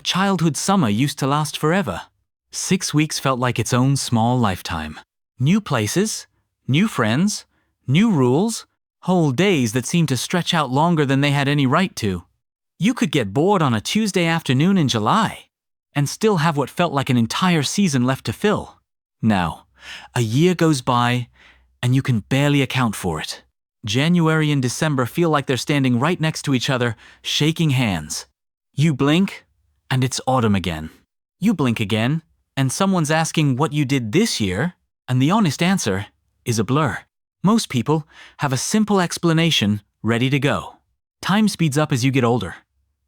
childhood summer used to last forever. 6 weeks felt like its own small lifetime. New places, new friends, new rules, whole days that seemed to stretch out longer than they had any right to. You could get bored on a Tuesday afternoon in July and still have what felt like an entire season left to fill. Now, a year goes by and you can barely account for it. January and December feel like they're standing right next to each other, shaking hands. You blink, and it's autumn again. You blink again, and someone's asking what you did this year, and the honest answer is a blur. Most people have a simple explanation ready to go. Time speeds up as you get older.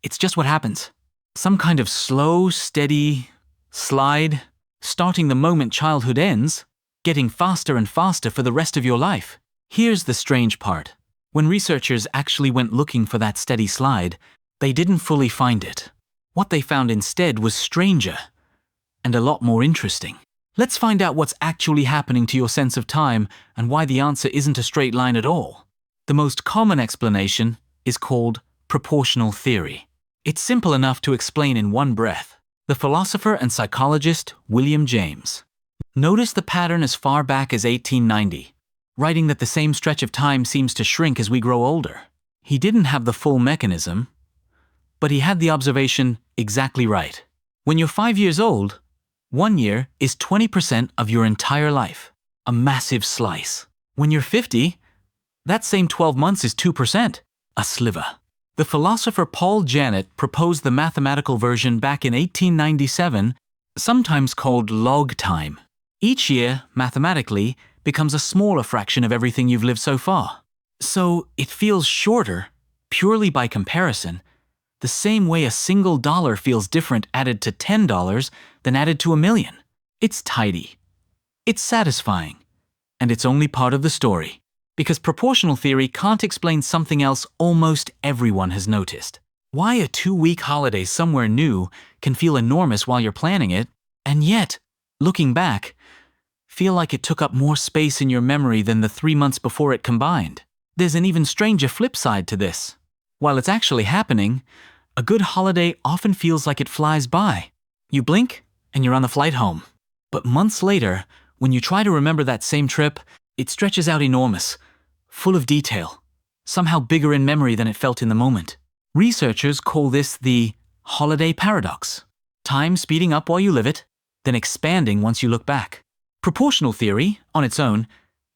It's just what happens. Some kind of slow, steady slide, starting the moment childhood ends, getting faster and faster for the rest of your life. Here's the strange part. When researchers actually went looking for that steady slide, they didn't fully find it. What they found instead was stranger and a lot more interesting. Let's find out what's actually happening to your sense of time and why the answer isn't a straight line at all. The most common explanation is called proportional theory. It's simple enough to explain in one breath. The philosopher and psychologist William James noticed the pattern as far back as 1890. Writing that the same stretch of time seems to shrink as we grow older. He didn't have the full mechanism, but he had the observation exactly right. When you're 5 years old, 1 year is 20% of your entire life, a massive slice. When you're 50, that same 12 months is 2%, a sliver. The philosopher Paul Janet proposed the mathematical version back in 1897, sometimes called log time. Each year, mathematically, becomes a smaller fraction of everything you've lived so far. So it feels shorter, purely by comparison, the same way a single dollar feels different added to $10 than added to $1 million. It's tidy. It's satisfying. And it's only part of the story. Because proportional theory can't explain something else almost everyone has noticed. Why a 2-week holiday somewhere new can feel enormous while you're planning it, and yet, looking back, feel like it took up more space in your memory than the 3 months before it combined. There's an even stranger flip side to this. While it's actually happening, a good holiday often feels like it flies by. You blink, and you're on the flight home. But months later, when you try to remember that same trip, it stretches out enormous, full of detail, somehow bigger in memory than it felt in the moment. Researchers call this the holiday paradox. Time speeding up while you live it, then expanding once you look back. Proportional theory, on its own,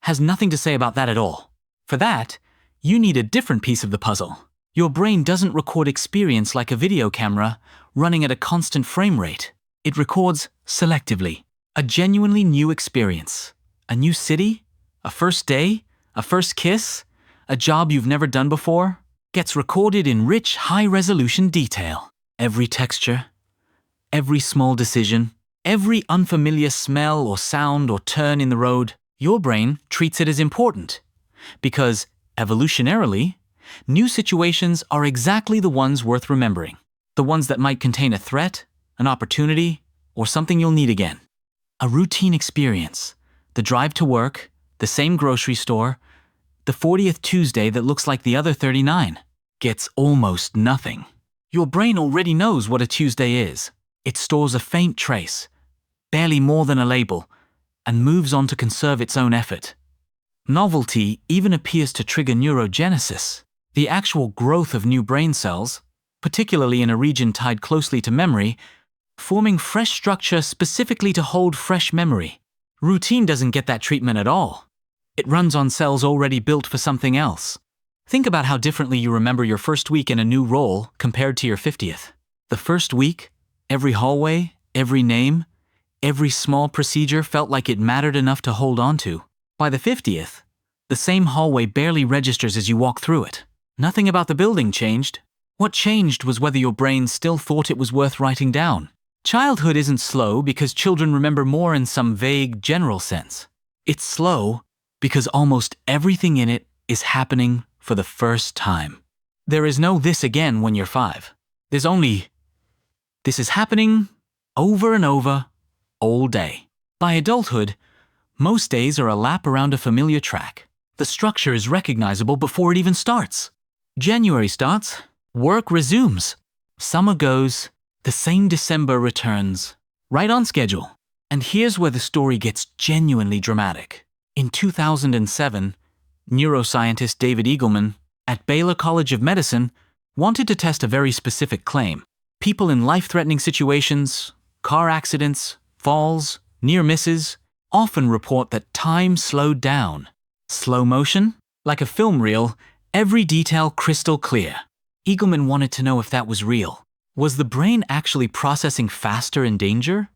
has nothing to say about that at all. For that, you need a different piece of the puzzle. Your brain doesn't record experience like a video camera running at a constant frame rate. It records selectively, a genuinely new experience. A new city, a first day, a first kiss, a job you've never done before, gets recorded in rich, high-resolution detail. Every texture, every small decision, every unfamiliar smell or sound or turn in the road, your brain treats it as important. Because, evolutionarily, new situations are exactly the ones worth remembering. The ones that might contain a threat, an opportunity, or something you'll need again. A routine experience, the drive to work, the same grocery store, the 40th Tuesday that looks like the other 39, gets almost nothing. Your brain already knows what a Tuesday is. It stores a faint trace, barely more than a label, and moves on to conserve its own effort. Novelty even appears to trigger neurogenesis, the actual growth of new brain cells, particularly in a region tied closely to memory, forming fresh structure specifically to hold fresh memory. Routine doesn't get that treatment at all. It runs on cells already built for something else. Think about how differently you remember your first week in a new role compared to your 50th. The first week, every hallway, every name, every small procedure felt like it mattered enough to hold on to. By the 50th, the same hallway barely registers as you walk through it. Nothing about the building changed. What changed was whether your brain still thought it was worth writing down. Childhood isn't slow because children remember more in some vague, general sense. It's slow because almost everything in it is happening for the first time. There is no this again when you're 5. There's only this is happening over and over all day. By adulthood, most days are a lap around a familiar track. The structure is recognizable before it even starts. January starts, work resumes. Summer goes, The same December returns, right on schedule. And here's where the story gets genuinely dramatic. In 2007, neuroscientist David Eagleman at Baylor College of Medicine wanted to test a very specific claim. People in life-threatening situations, car accidents, falls, near misses, often report that time slowed down. Slow motion? Like a film reel, every detail crystal clear. Eagleman wanted to know if that was real. Was the brain actually processing faster in danger?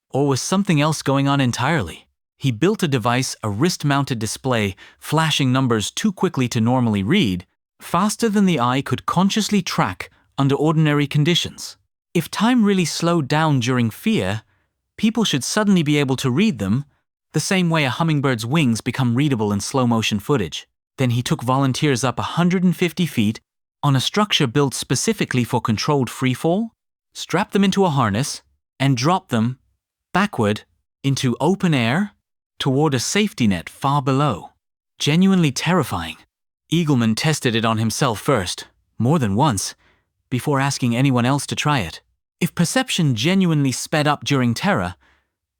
Or was something else going on entirely? He built a device, a wrist-mounted display, flashing numbers too quickly to normally read, faster than the eye could consciously track under ordinary conditions. If time really slowed down during fear, people should suddenly be able to read them, the same way a hummingbird's wings become readable in slow-motion footage. Then he took volunteers up 150 feet on a structure built specifically for controlled freefall, strapped them into a harness, and dropped them backward into open air toward a safety net far below. Genuinely terrifying. Eagleman tested it on himself first, more than once, before asking anyone else to try it. If perception genuinely sped up during terror,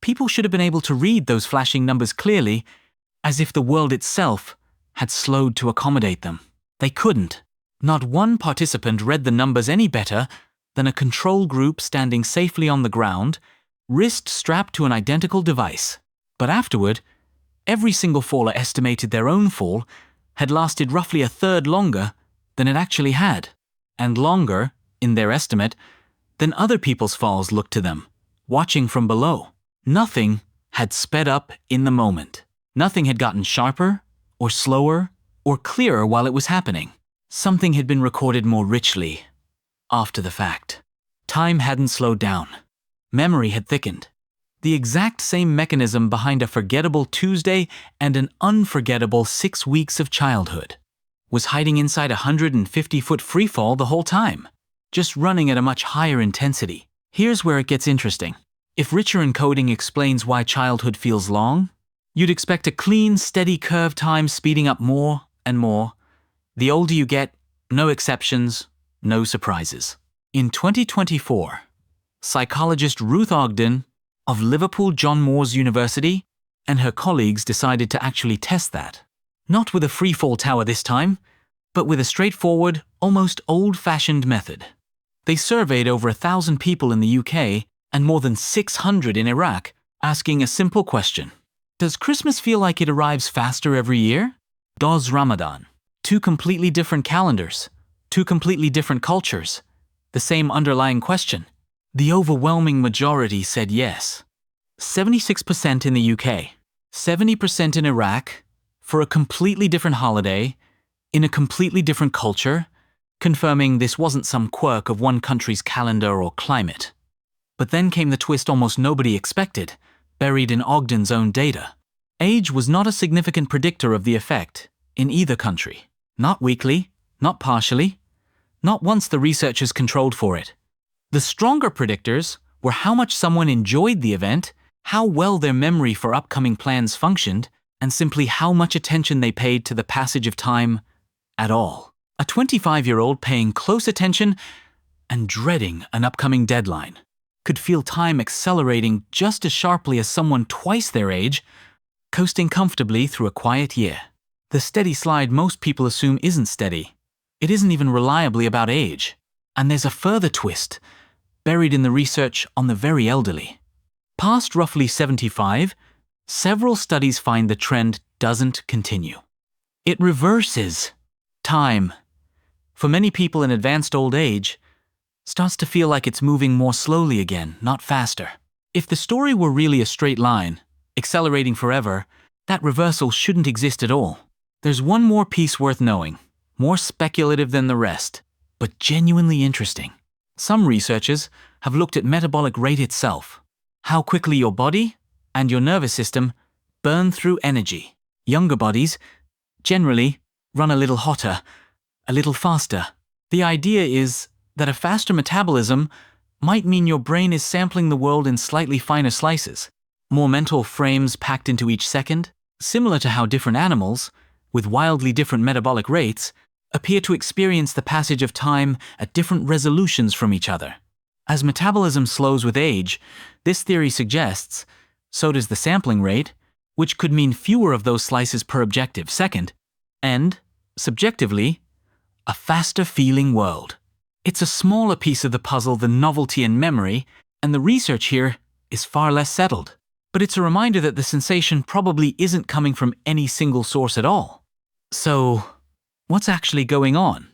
people should have been able to read those flashing numbers clearly, as if the world itself had slowed to accommodate them. They couldn't. Not one participant read the numbers any better than a control group standing safely on the ground, wrist strapped to an identical device. But afterward, every single faller estimated their own fall had lasted roughly a third longer than it actually had, and longer, in their estimate, than other people's falls looked to them, watching from below. Nothing had sped up in the moment. Nothing had gotten sharper, or slower, or clearer while it was happening. Something had been recorded more richly, after the fact. Time hadn't slowed down. Memory had thickened. The exact same mechanism behind a forgettable Tuesday and an unforgettable 6 weeks of childhood was hiding inside a 150-foot freefall the whole time, just running at a much higher intensity. Here's where it gets interesting. If richer encoding explains why childhood feels long, you'd expect a clean, steady curve time speeding up more and more. The older you get, no exceptions, no surprises. In 2024, psychologist Ruth Ogden of Liverpool John Moores University and her colleagues decided to actually test that. Not with a freefall tower this time, but with a straightforward, almost old-fashioned method. They surveyed over 1,000 people in the UK and more than 600 in Iraq, asking a simple question. Does Christmas feel like it arrives faster every year? Does Ramadan? Two completely different calendars, two completely different cultures, the same underlying question. The overwhelming majority said yes. 76% in the UK, 70% in Iraq, for a completely different holiday, in a completely different culture, confirming this wasn't some quirk of one country's calendar or climate. But then came the twist almost nobody expected, buried in Ogden's own data. Age was not a significant predictor of the effect in either country. Not weakly, not partially, not once the researchers controlled for it. The stronger predictors were how much someone enjoyed the event, how well their memory for upcoming plans functioned, and simply how much attention they paid to the passage of time at all. A 25-year-old paying close attention and dreading an upcoming deadline could feel time accelerating just as sharply as someone twice their age, coasting comfortably through a quiet year. The steady slide most people assume isn't steady. It isn't even reliably about age. And there's a further twist, buried in the research on the very elderly. Past roughly 75, several studies find the trend doesn't continue. It reverses. Time, for many people in advanced old age, starts to feel like it's moving more slowly again, not faster. If the story were really a straight line, accelerating forever, that reversal shouldn't exist at all. There's one more piece worth knowing, more speculative than the rest, but genuinely interesting. Some researchers have looked at metabolic rate itself, how quickly your body and your nervous system burn through energy. Younger bodies, generally, run a little hotter, a little faster. The idea is that a faster metabolism might mean your brain is sampling the world in slightly finer slices, more mental frames packed into each second, similar to how different animals, with wildly different metabolic rates, appear to experience the passage of time at different resolutions from each other. As metabolism slows with age, this theory suggests, so does the sampling rate, which could mean fewer of those slices per objective second, and, subjectively, a faster feeling world. It's a smaller piece of the puzzle than novelty and memory, and the research here is far less settled. But it's a reminder that the sensation probably isn't coming from any single source at all. So, what's actually going on?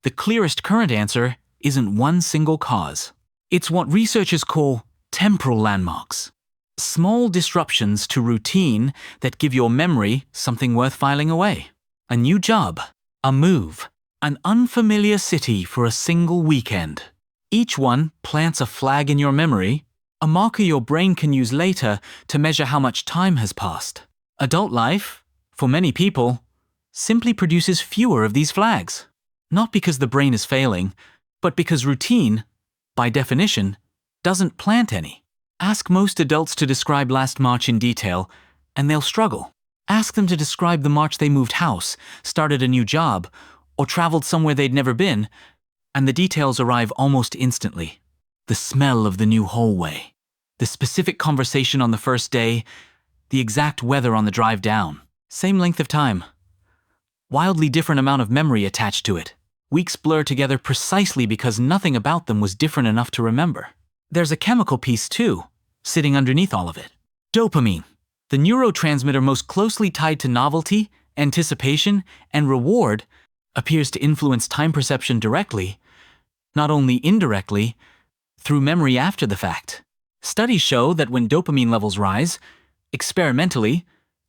The clearest current answer isn't one single cause. It's what researchers call temporal landmarks. Small disruptions to routine that give your memory something worth filing away. A new job, a move, an unfamiliar city for a single weekend. Each one plants a flag in your memory, a marker your brain can use later to measure how much time has passed. Adult life, for many people, simply produces fewer of these flags. Not because the brain is failing, but because routine, by definition, doesn't plant any. Ask most adults to describe last March in detail, and they'll struggle. Ask them to describe the March they moved house, started a new job, or traveled somewhere they'd never been, and the details arrive almost instantly. The smell of the new hallway, the specific conversation on the first day, the exact weather on the drive down. Same length of time. Wildly different amount of memory attached to it. Weeks blur together precisely because nothing about them was different enough to remember. There's a chemical piece too, sitting underneath all of it. Dopamine, the neurotransmitter most closely tied to novelty, anticipation, and reward, appears to influence time perception directly, not only indirectly, through memory after the fact. Studies show that when dopamine levels rise, experimentally,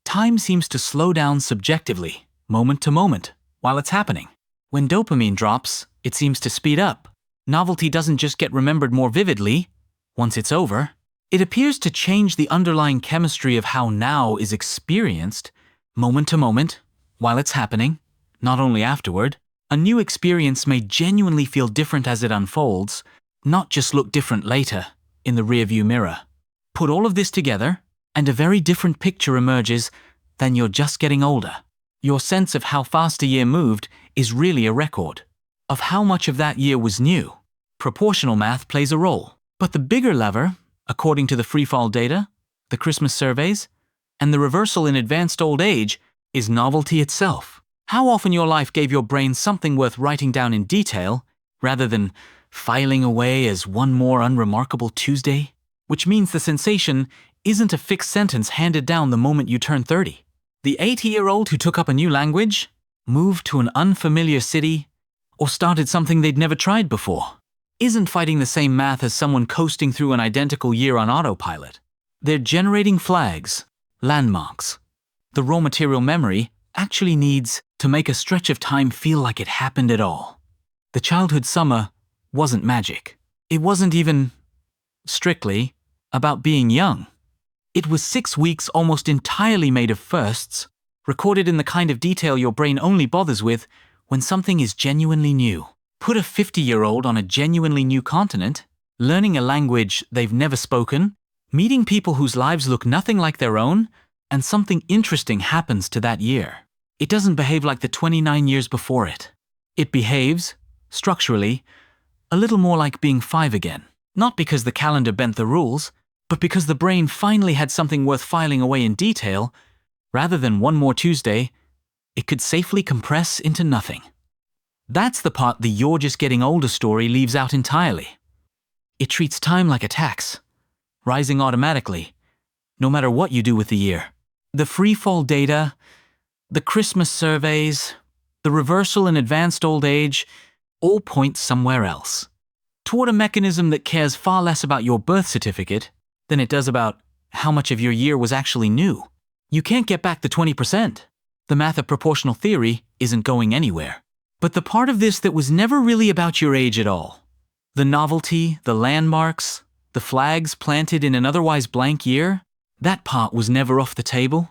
time seems to slow down subjectively, moment to moment, while it's happening. When dopamine drops, it seems to speed up. Novelty doesn't just get remembered more vividly, once it's over. It appears to change the underlying chemistry of how now is experienced, moment to moment, while it's happening, not only afterward. A new experience may genuinely feel different as it unfolds, not just look different later, in the rearview mirror. Put all of this together, and a very different picture emerges than you're just getting older. Your sense of how fast a year moved is really a record of how much of that year was new. Proportional math plays a role, but the bigger lever, according to the freefall data, the Christmas surveys, and the reversal in advanced old age, is novelty itself. How often your life gave your brain something worth writing down in detail, rather than filing away as one more unremarkable Tuesday? Which means the sensation isn't a fixed sentence handed down the moment you turn 30. The 80-year-old who took up a new language, moved to an unfamiliar city, or started something they'd never tried before, isn't fighting the same math as someone coasting through an identical year on autopilot. They're generating flags, landmarks. The raw material memory actually needs to make a stretch of time feel like it happened at all. The childhood summer wasn't magic. It wasn't even, strictly, about being young. It was 6 weeks almost entirely made of firsts, recorded in the kind of detail your brain only bothers with when something is genuinely new. Put a 50-year-old on a genuinely new continent, learning a language they've never spoken, meeting people whose lives look nothing like their own, and something interesting happens to that year. It doesn't behave like the 29 years before it. It behaves, structurally, a little more like being 5 again. Not because the calendar bent the rules, but because the brain finally had something worth filing away in detail. Rather than one more Tuesday, it could safely compress into nothing. That's the part the "you're just getting older" story leaves out entirely. It treats time like a tax, rising automatically, no matter what you do with the year. The freefall data, the Christmas surveys, the reversal in advanced old age, all point somewhere else. Toward a mechanism that cares far less about your birth certificate than it does about how much of your year was actually new. You can't get back the 20%. The math of proportional theory isn't going anywhere. But the part of this that was never really about your age at all, the novelty, the landmarks, the flags planted in an otherwise blank year, that part was never off the table.